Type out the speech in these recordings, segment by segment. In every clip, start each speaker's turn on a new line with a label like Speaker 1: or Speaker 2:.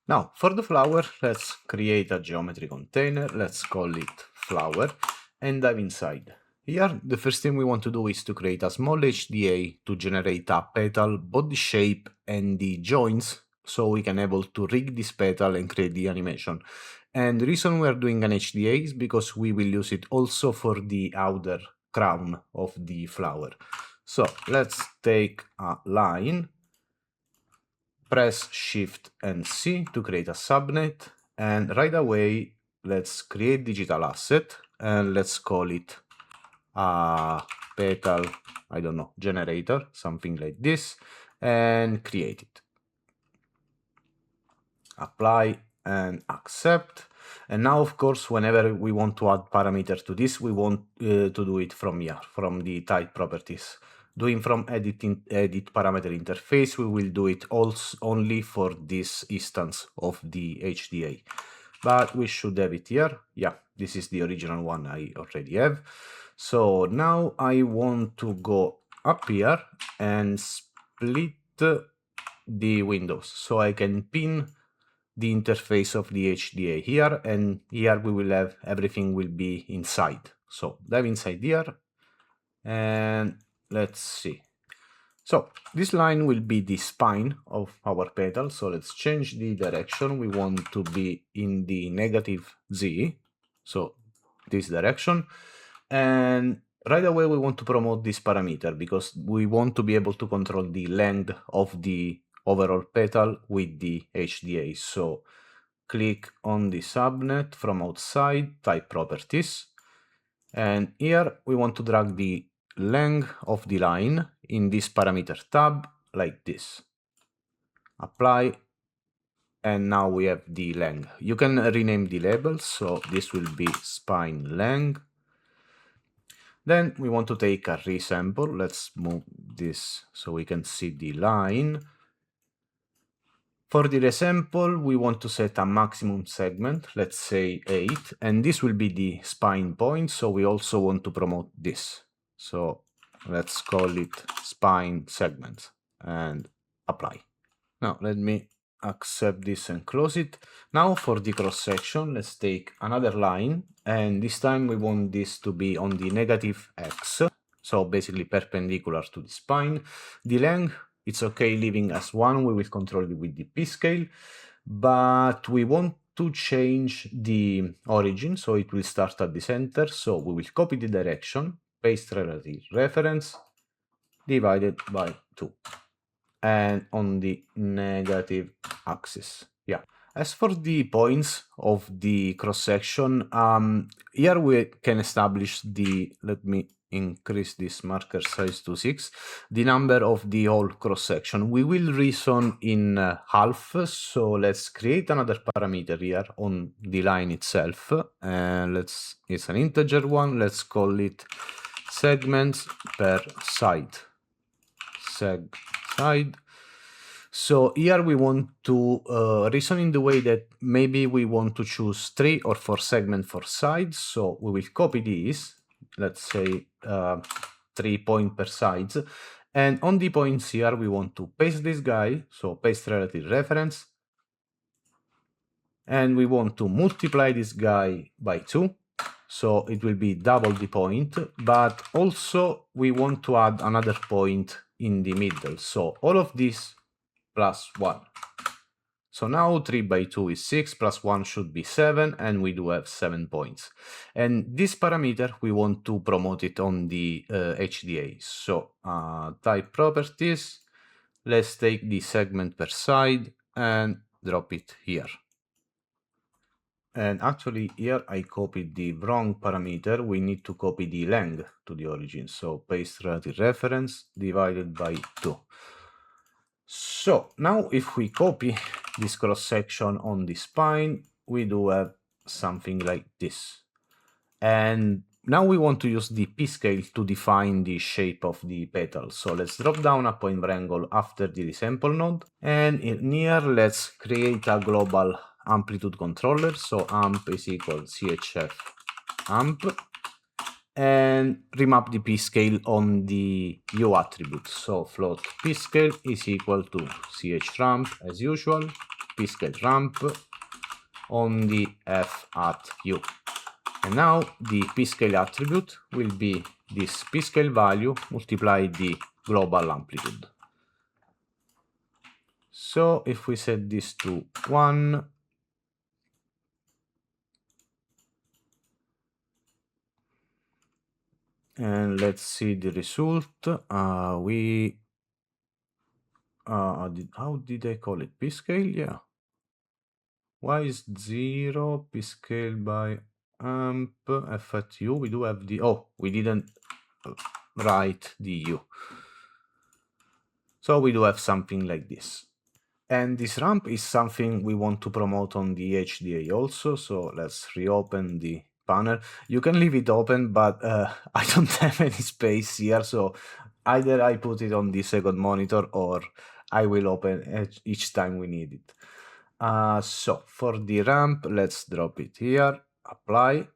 Speaker 1: Now, for the flower, let's create a geometry container. Let's call it flower and dive inside. Here, the first thing we want to do is to create a small HDA to generate a petal, body shape, and the joints so we can able to rig this petal and create the animation. And the reason we are doing an HDA is because we will use it also for the outer crown of the flower. So let's take a line, press Shift and C to create a subnet, and right away let's create digital asset and let's call it a petal, I don't know, generator, something like this, and create it. Apply and accept. And now, of course, whenever we want to add parameter to this, we want to do it from here, from the type properties. Doing from edit parameter interface, we will do it also only for this instance of the HDA. But we should have it here. Yeah, this is the original one I already have. So now I want to go up here and split the windows so I can pin the interface of the HDA here, and here we will have everything will be inside. So dive inside here and let's see. So this line will be the spine of our petal. So let's change the direction. We want to be in the negative Z, so this direction. And right away we want to promote this parameter because we want to be able to control the length of the overall petal with the HDA. So click on the subnet from outside, type properties, and here we want to drag the length of the line in this parameter tab like this. Apply, and now we have the length. You can rename the label, so this will be spine length. Then we want to take a resample. Let's move this so we can see the line. For the resample, we want to set a maximum segment, let's say 8, and this will be the spine point, so we also want to promote this. So let's call it spine segment and apply. Now let me accept this and close it. Now for the cross section, let's take another line, and this time we want this to be on the negative X, so basically perpendicular to the spine. The length, it's okay leaving as 1, we will control it with the P scale, but we want to change the origin, so it will start at the center, so we will copy the direction, paste relative reference, divided by 2. And on the negative axis. Yeah. As for the points of the cross section, here we can establish the, let me increase this marker size to 6, the number of the whole cross section. We will reason in half, so let's create another parameter here on the line itself. And it's an integer one, let's call it segments per side. Side. So here we want to reason in the way that maybe we want to choose 3 or 4 segments for sides. So we will copy these, let's say 3 points per sides. And on the points here, we want to paste this guy, so paste relative reference. And we want to multiply this guy by 2. So it will be double the point, but also we want to add another point in the middle. So all of this plus 1. So now 3 by 2 is 6, plus 1 should be 7, and we do have 7 points. And this parameter, we want to promote it on the HDA. So type properties, let's take the segment per side and drop it here. And actually here I copied the wrong parameter. We need to copy the length to the origin. So paste relative reference divided by 2. So now if we copy this cross section on the spine, we do have something like this. And now we want to use the P scale to define the shape of the petal. So let's drop down a point variable after the resample node. And in here, let's create a global amplitude controller. So amp is equal chf amp. And remap the P scale on the U attribute. So float P scale is equal to chramp as usual. pscale ramp on the f at u. And now the pscale attribute will be this pscale value multiplied the global amplitude. So if we set this to 1, and let's see the result, how did I call it? Pscale? Yeah. Why is 0 pscale by amp f at u? We do have the, we didn't write the u. So we do have something like this. And this ramp is something we want to promote on the HDA also, so let's reopen the panel. You can leave it open, but I don't have any space here, so either I put it on the second monitor or I will open each time we need it. So for the ramp, let's drop it here, apply,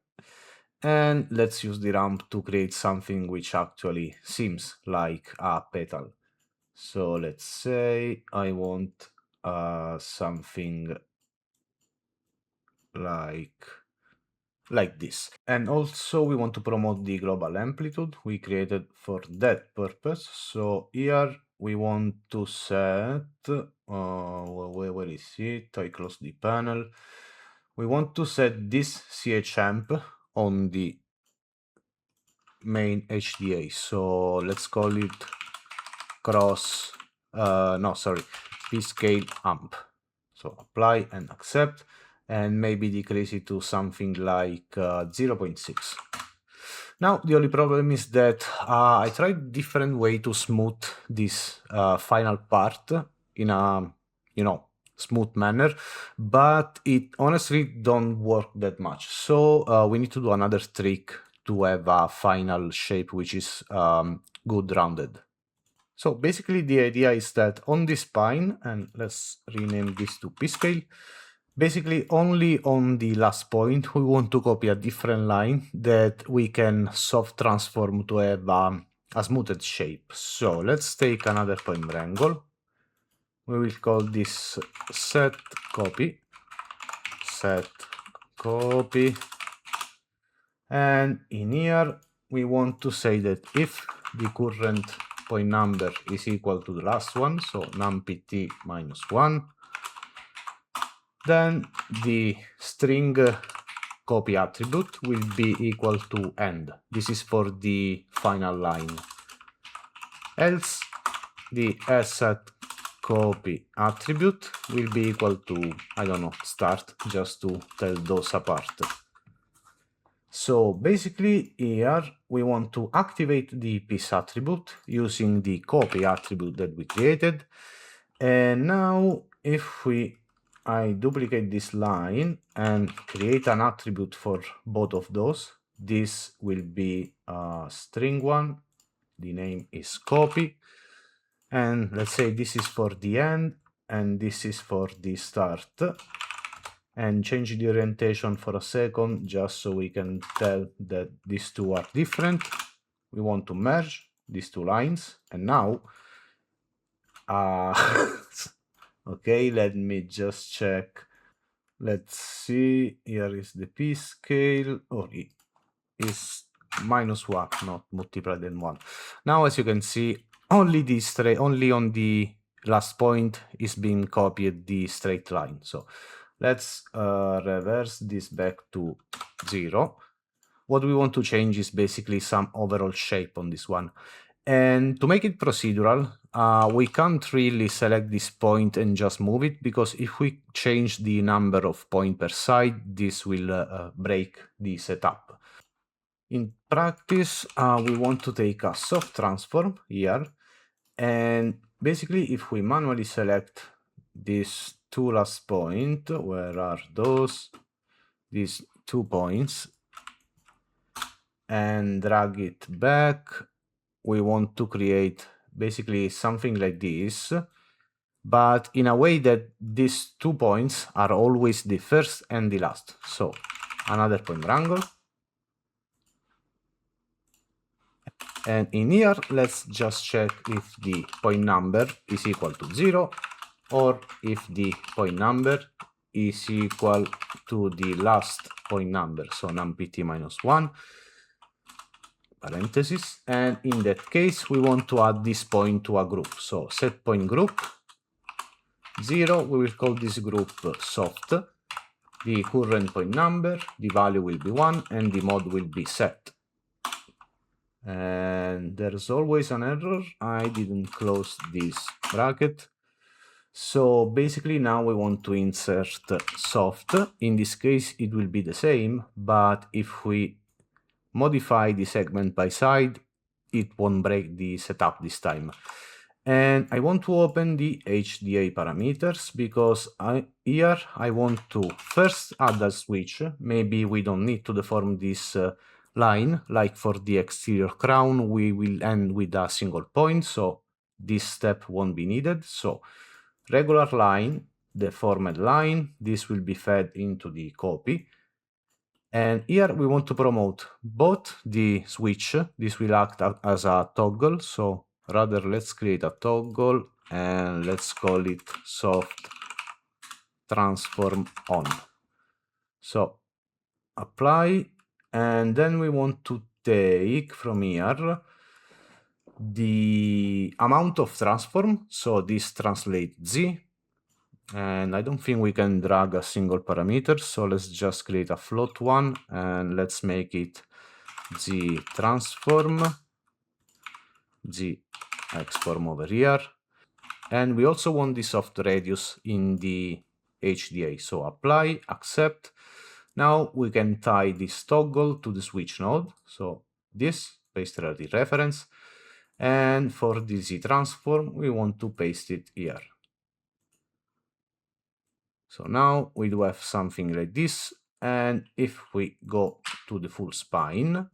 Speaker 1: and let's use the ramp to create something which actually seems like a petal. So let's say I want something like this. And also we want to promote the global amplitude we created for that purpose. So here we want to set, where is it? I close the panel. We want to set this champ on the main HDA. So let's call it pscale amp. So apply and accept, and maybe decrease it to something like 0.6. Now the only problem is that I tried different way to smooth this final part in a smooth manner, but it honestly don't work that much. So we need to do another trick to have a final shape which is good rounded. So basically the idea is that on this spine, and let's rename this to pscale, basically only on the last point we want to copy a different line that we can soft transform to have a smoothed shape. So let's take another point wrangle. We will call this set copy, and in here we want to say that if the current point number is equal to the last one, so numpt minus 1, then the string copy attribute will be equal to end. This is for the final line. Else the asset copy attribute will be equal to, I don't know, start, just to tell those apart. So basically here we want to activate the piece attribute using the copy attribute that we created. And now if I duplicate this line and create an attribute for both of those, this will be string one, the name is copy, and let's say this is for the end and this is for the start. And change the orientation for a second, just so we can tell that these two are different. We want to merge these two lines, and now, okay, let me just check. Let's see, here is the p-scale, it is -1, not multiplied than 1. Now, as you can see, only on the last point is being copied the straight line. So let's reverse this back to 0. What we want to change is basically some overall shape on this one. And to make it procedural, we can't really select this point and just move it, because if we change the number of points per side, this will break the setup. In practice, we want to take a soft transform here, and basically if we manually select these two last points, where are those? These 2 points, and drag it back, we want to create basically something like this, but in a way that these 2 points are always the first and the last. So another point wrangle, and in here let's just check if the point number is equal to 0, or if the point number is equal to the last point number, so numpt minus 1, parenthesis, and in that case we want to add this point to a group. So set point group 0, we will call this group soft, the current point number, the value will be 1, and the mode will be set. And there's always an error, I didn't close this bracket. So basically now we want to insert soft. In this case it will be the same, but if we modify the segment by side, it won't break the setup this time. And I want to open the HDA parameters because here I want to first add a switch. Maybe we don't need to deform this line, like for the exterior crown we will end with a single point, so this step won't be needed. So regular line, deformed line, this will be fed into the copy. And here we want to promote both the switch, this will act as a toggle, so rather let's create a toggle and let's call it soft transform on. So apply, and then we want to take from here the amount of transform, so this translate Z, and I don't think we can drag a single parameter, so let's just create a float one and let's make it Z transform, Z exform over here. And we also want the soft radius in the HDA, so apply, accept. Now we can tie this toggle to the switch node, so this, paste relative reference, and for the Z transform we want to paste it here. So now we do have something like this, and if we go to the full spine,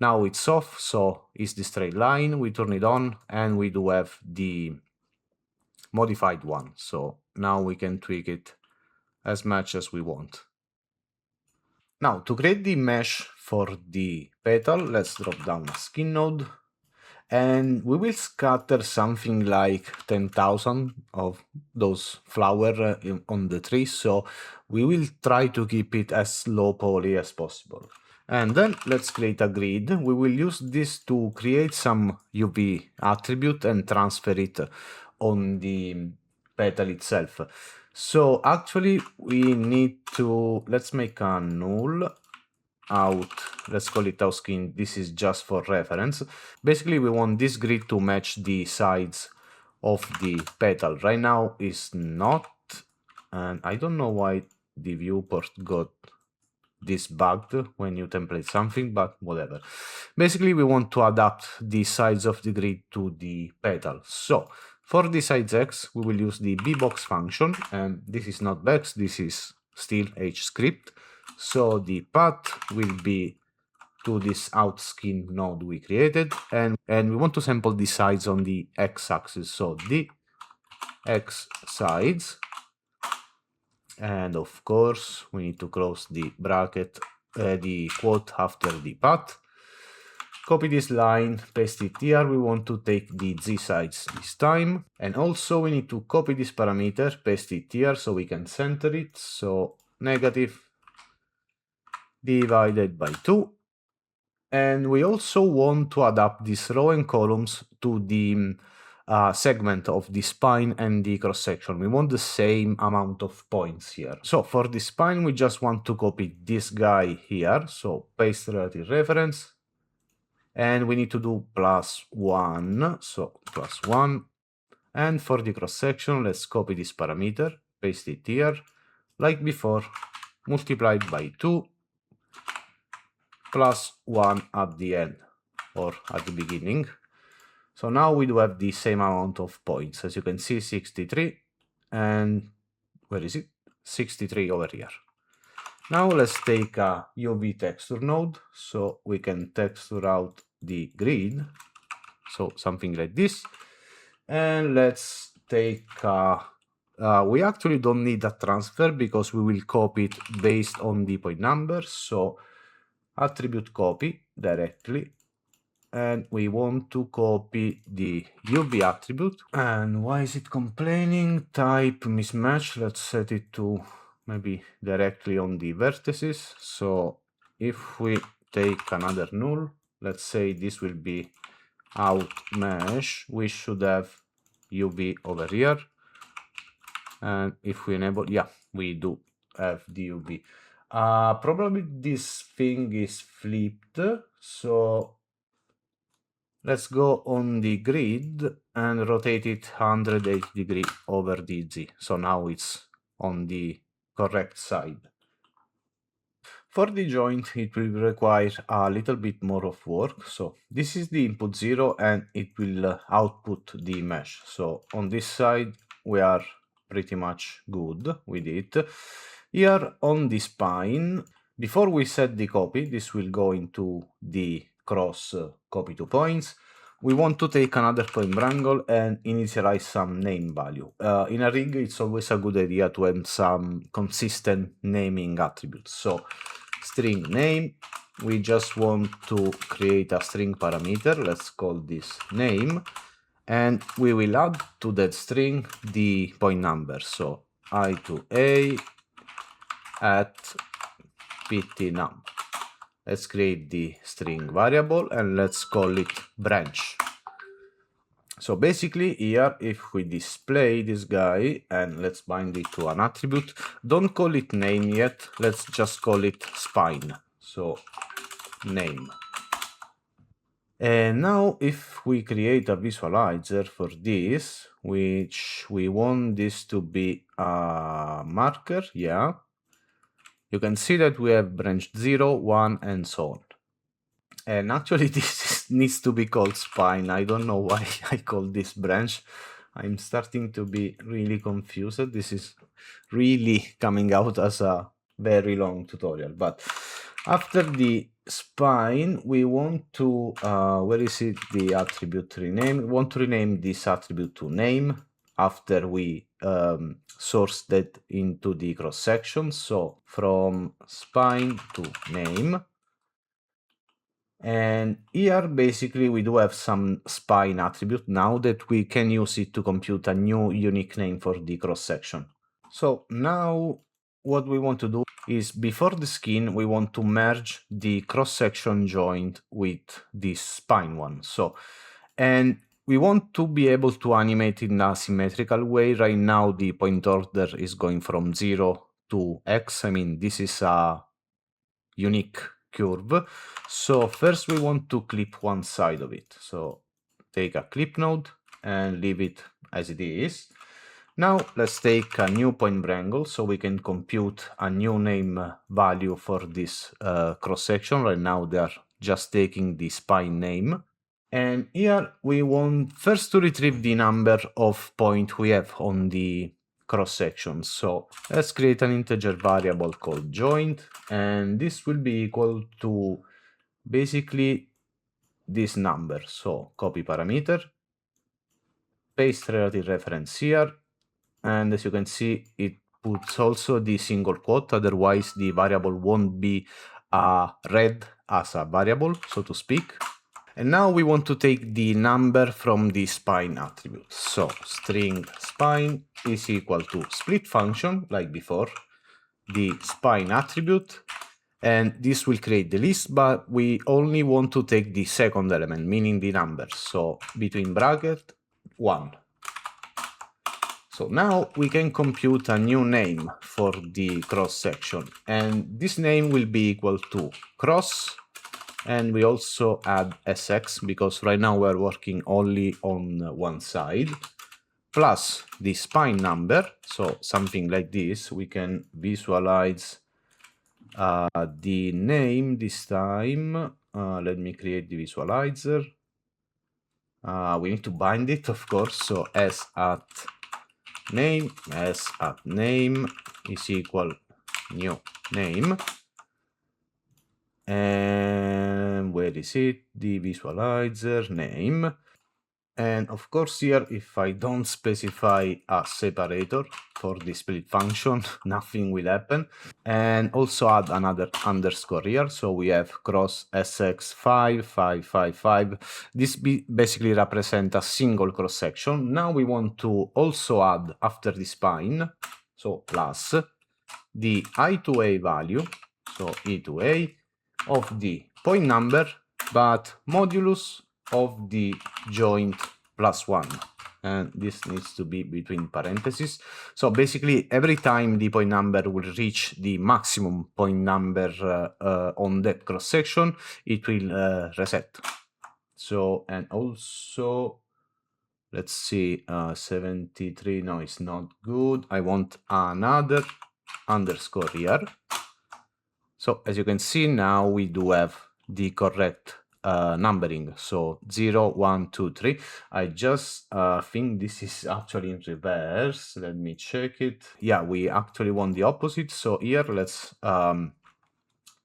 Speaker 1: now it's off, so it's the straight line, we turn it on, and we do have the modified one, so now we can tweak it as much as we want. Now to create the mesh for the petal, let's drop down a skin node, and we will scatter something like 10,000 of those flowers on the tree, so we will try to keep it as low poly as possible. And then let's create a grid. We will use this to create some UV attribute and transfer it on the petal itself. So actually we need to, let's make a null out, let's call it out skin, this is just for reference. Basically we want this grid to match the sides of the petal. Right now it's not, and I don't know why the viewport got this bugged when you template something, but whatever. Basically we want to adapt the sides of the grid to the petal. So for the sides X we will use the bbox function, and this is not Bex, this is still H script. So the path will be to this out skin node we created, and we want to sample the sides on the x-axis, so the x sides, and of course we need to close the bracket, the quote after the path. Copy this line, paste it here. We want to take the z sides this time, and also we need to copy this parameter, paste it here so we can center it, so negative divided by 2. And we also want to adapt these row and columns to the segment of the spine and the cross section. We want the same amount of points here. So for the spine we just want to copy this guy here, so paste relative reference, and we need to do +1, so +1. And for the cross section let's copy this parameter, paste it here like before, multiplied by 2 +1 at the end or at the beginning. So now we do have the same amount of points, as you can see, 63, and where is it? 63 over here. Now let's take a UV texture node so we can texture out the grid, so something like this. And let's take we actually don't need a transfer because we will copy it based on the point number, so attribute copy directly, and we want to copy the UV attribute. And why is it complaining? Type mismatch. Let's set it to maybe directly on the vertices. So if we take another null, let's say this will be out mesh, we should have UV over here. And if we enable, yeah, we do have the UV. Probably this thing is flipped, so let's go on the grid and rotate it 180 degrees over the Z. So now it's on the correct side. For the joint, it will require a little bit more of work. So this is the input 0 and it will output the mesh. So on this side, we are pretty much good with it. Here on the spine, before we set the copy, this will go into the cross copy to points. We want to take another point wrangle and initialize some name value. In a rig, it's always a good idea to have some consistent naming attributes. So string name, we just want to create a string parameter. Let's call this name. And we will add to that string the point number. So I to A at ptnum. Let's create the string variable and let's call it branch. So basically here, if we display this guy and let's bind it to an attribute, don't call it name yet, let's just call it spine. So name. And now if we create a visualizer for this, which we want this to be a marker, yeah, you can see that we have branch 0, 1, and so on. And actually this needs to be called spine. I don't know why I call this branch. I'm starting to be really confused. This is really coming out as a very long tutorial. But after the spine, we want to, where is it, the attribute rename? We want to rename this attribute to name after we source that into the cross section. So from spine to name. And here, basically, we do have some spine attribute now that we can use it to compute a new unique name for the cross-section. So now what we want to do is before the skin, we want to merge the cross-section joint with this spine one. So, and we want to be able to animate in a symmetrical way. Right now, the point order is going from 0 to X. I mean, this is a unique curve. So first we want to clip one side of it. So take a clip node and leave it as it is. Now let's take a new point wrangle so we can compute a new name value for this cross section. Right now they are just taking the spine name. And here we want first to retrieve the number of points we have on the cross section. So let's create an integer variable called joint, and this will be equal to basically this number. So copy parameter, paste relative reference here, and as you can see, it puts also the single quote, otherwise the variable won't be read as a variable, so to speak. And now we want to take the number from the spine attribute. So string spine is equal to split function, like before, the spine attribute, and this will create the list, but we only want to take the second element, meaning the number. So between bracket 1. So now we can compute a new name for the cross section, and this name will be equal to cross. And we also add SX because right now we're working only on one side, plus the spine number. So something like this, we can visualize the name this time. Let me create the visualizer. We need to bind it, of course. So s at name is equal new name. And where is it? The visualizer name. And of course here, if I don't specify a separator for the split function, nothing will happen. And also add another underscore here. So we have cross SX55555. This basically represents a single cross section. Now we want to also add after the spine, so plus the I2A value, so E2A of the point number, but modulus of the joint plus 1. And this needs to be between parentheses. So basically, every time the point number will reach the maximum point number on that cross section, it will reset. So, and also, let's see, 73, no, it's not good. I want another underscore here. So as you can see, now we do have the correct numbering. So 0, 1, 2, 3. I just think this is actually in reverse. Let me check it. Yeah, we actually want the opposite. So here, let's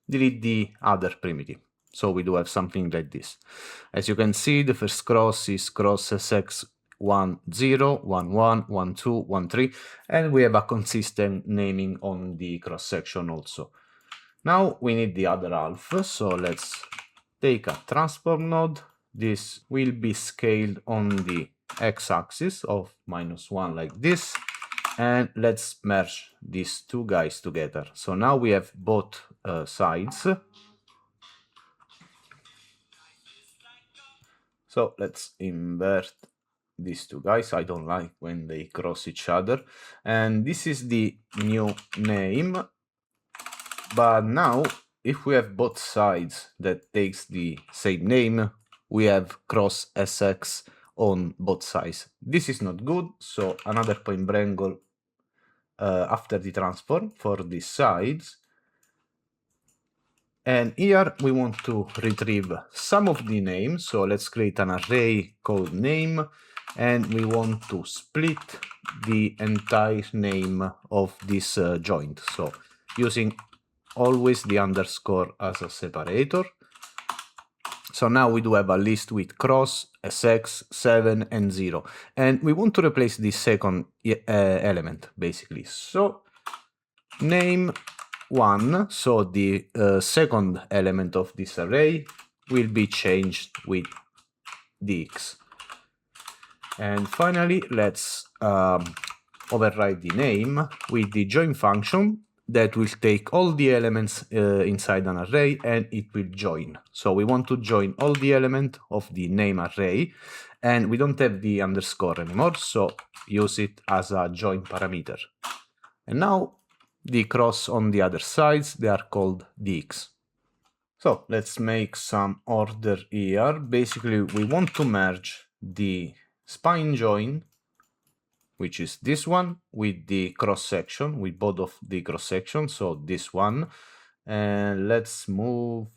Speaker 1: delete the other primitive. So we do have something like this. As you can see, the first cross is cross SX 1, 0, 1, 1, 1, 2, 1, 3, and we have a consistent naming on the cross section also. Now we need the other half, so let's take a transform node. This will be scaled on the x-axis of -1 like this, and let's merge these two guys together. So now we have both sides. So let's invert these two guys. I don't like when they cross each other. And this is the new name. But now, if we have both sides that takes the same name, we have cross SX on both sides. This is not good, so another point Brangle after the transform for these sides. And here we want to retrieve some of the names, so let's create an array called name, and we want to split the entire name of this joint. So using always the underscore as a separator. So now we do have a list with cross, SX, 7, and 0. And we want to replace the second element, basically. So name 1, so the second element of this array will be changed with the X. And finally, let's override the name with the join function that will take all the elements inside an array and it will join. So we want to join all the elements of the name array, and we don't have the underscore anymore, so use it as a join parameter. And now the cross on the other sides, they are called dx. So let's make some order here. Basically, we want to merge the spine join, which is this one, with the cross section, with both of the cross sections, so this one. And let's move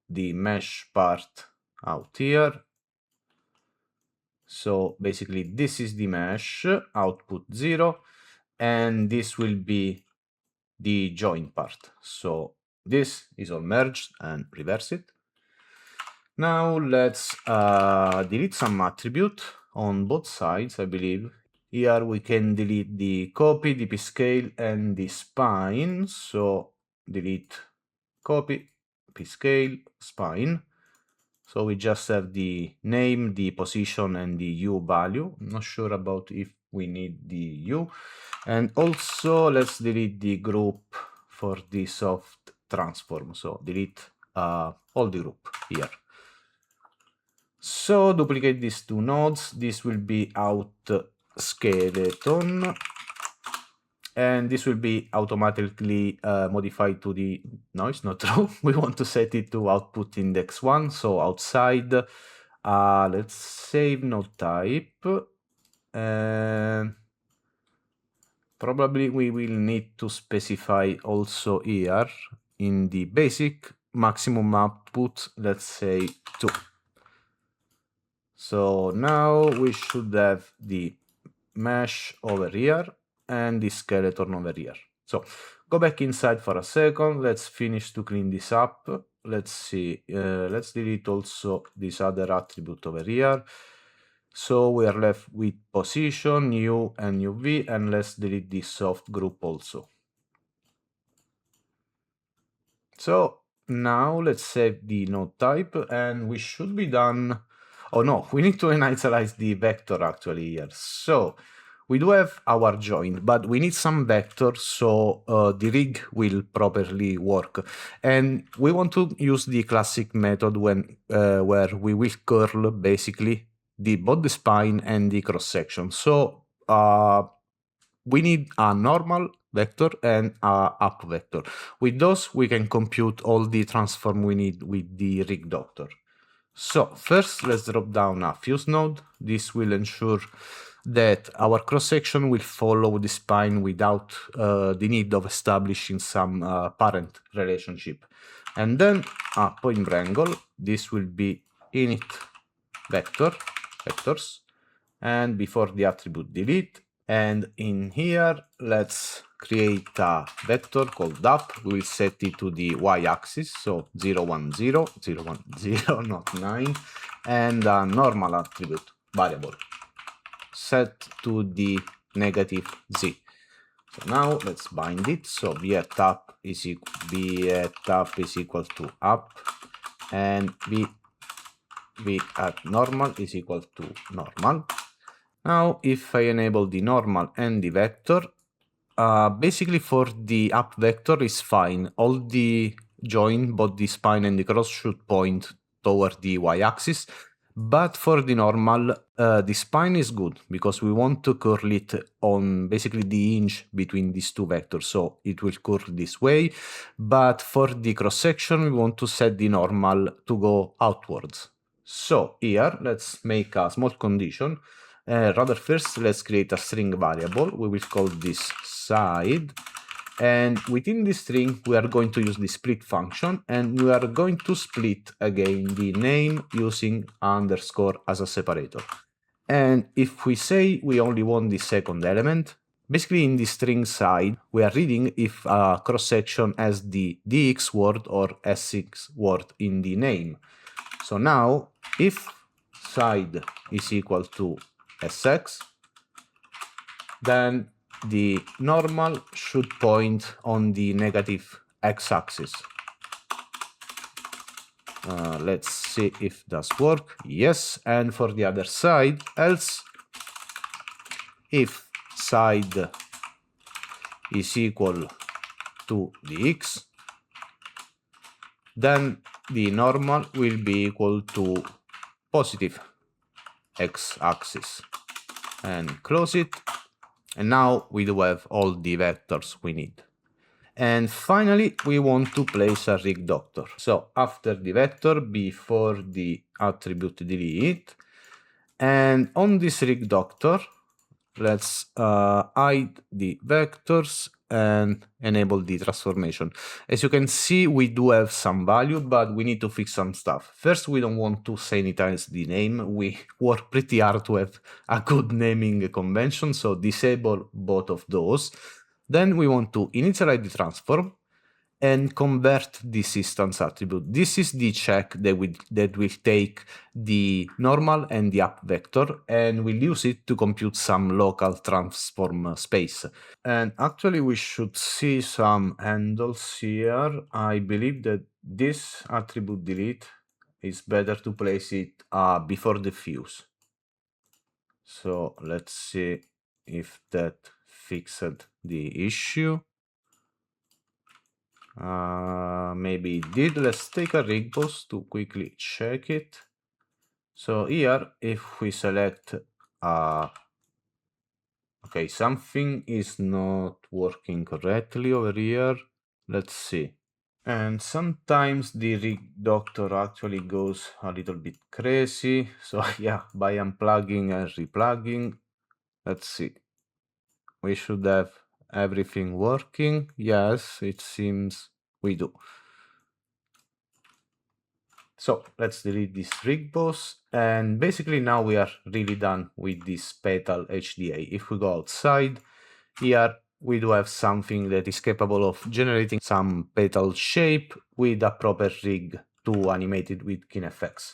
Speaker 1: the mesh part out here. So basically this is the mesh, output 0, and this will be the join part. So this is all merged, and reverse it. Now let's delete some attribute on both sides, I believe. Here we can delete the copy, the p-scale, and the spine. So delete copy, p-scale, spine. So we just have the name, the position, and the U value. I'm not sure about if we need the U. And also let's delete the group for the soft transform. So delete all the group here. So duplicate these two nodes. This will be out skeleton, and this will be automatically modified to the, no, it's not true. We want to set it to output index 1, so outside. Let's save node type. Probably we will need to specify also here in the basic maximum output, let's say 2. So now we should have the mesh over here and the skeleton over here. So go back inside for a second. Let's finish to clean this up. Let's see. Let's delete also this other attribute over here. So we are left with position, U and UV, and let's delete this soft group also. So now let's save the node type and we should be done. Oh no, we need to initialize the vector actually here. So we do have our join, but we need some vectors so the rig will properly work. And we want to use the classic method when where we will curl basically both the spine and the cross section. So we need a normal vector and a up vector. With those, we can compute all the transform we need with the rig doctor. So first, let's drop down a fuse node. This will ensure that our cross-section will follow the spine without the need of establishing some parent relationship. And then a point wrangle. This will be init vectors, and before the attribute delete. And in here, let's create a vector called up. We will set it to the y-axis, so 0, 1, 0, 0, 1, 0, not 9, and a normal attribute variable set to the negative z. So now let's bind it. So v at up is equal to up, and v at normal is equal to normal. Now, if I enable the normal and the vector, basically for the up vector is fine. All the join, both the spine and the cross, should point toward the y-axis. But for the normal, the spine is good because we want to curl it on basically the hinge between these two vectors. So it will curl this way. But for the cross section, we want to set the normal to go outwards. So here, let's make a small condition. Rather first, let's create a string variable. We will call this side. And within this string, we are going to use the split function, and we are going to split again the name using underscore as a separator. And if we say we only want the second element, basically in the string side, we are reading if a cross-section has the dx word or sx word in the name. So now, if side is equal to sx, then the normal should point on the negative x-axis. Let's see if does work. Yes, and for the other side, else if side is equal to the x, then the normal will be equal to positive x-axis. And close it. And now we do have all the vectors we need. And finally, we want to place a rig doctor. So after the vector, before the attribute delete, and on this rig doctor, let's hide the vectors and enable the transformation. As you can see, we do have some value, but we need to fix some stuff. First, we don't want to sanitize the name. We work pretty hard to have a good naming convention, so disable both of those. Then we want to initialize the transform and convert this instance attribute. This is the check that will take the normal and the up vector, and we'll use it to compute some local transform space. And actually we should see some handles here. I believe that this attribute delete is better to place it before the fuse. So let's see if that fixed the issue. Maybe it did. Let's take a rig boss to quickly check it. So here, if we select, okay, something is not working correctly over here. Let's see. And sometimes the rig doctor actually goes a little bit crazy. So yeah, by unplugging and replugging, let's see. We should have everything working. Yes, it seems we do. So let's delete this rig boss, and basically now we are really done with this Petal HDA. If we go outside, here we do have something that is capable of generating some petal shape with a proper rig to animate it with KineFX.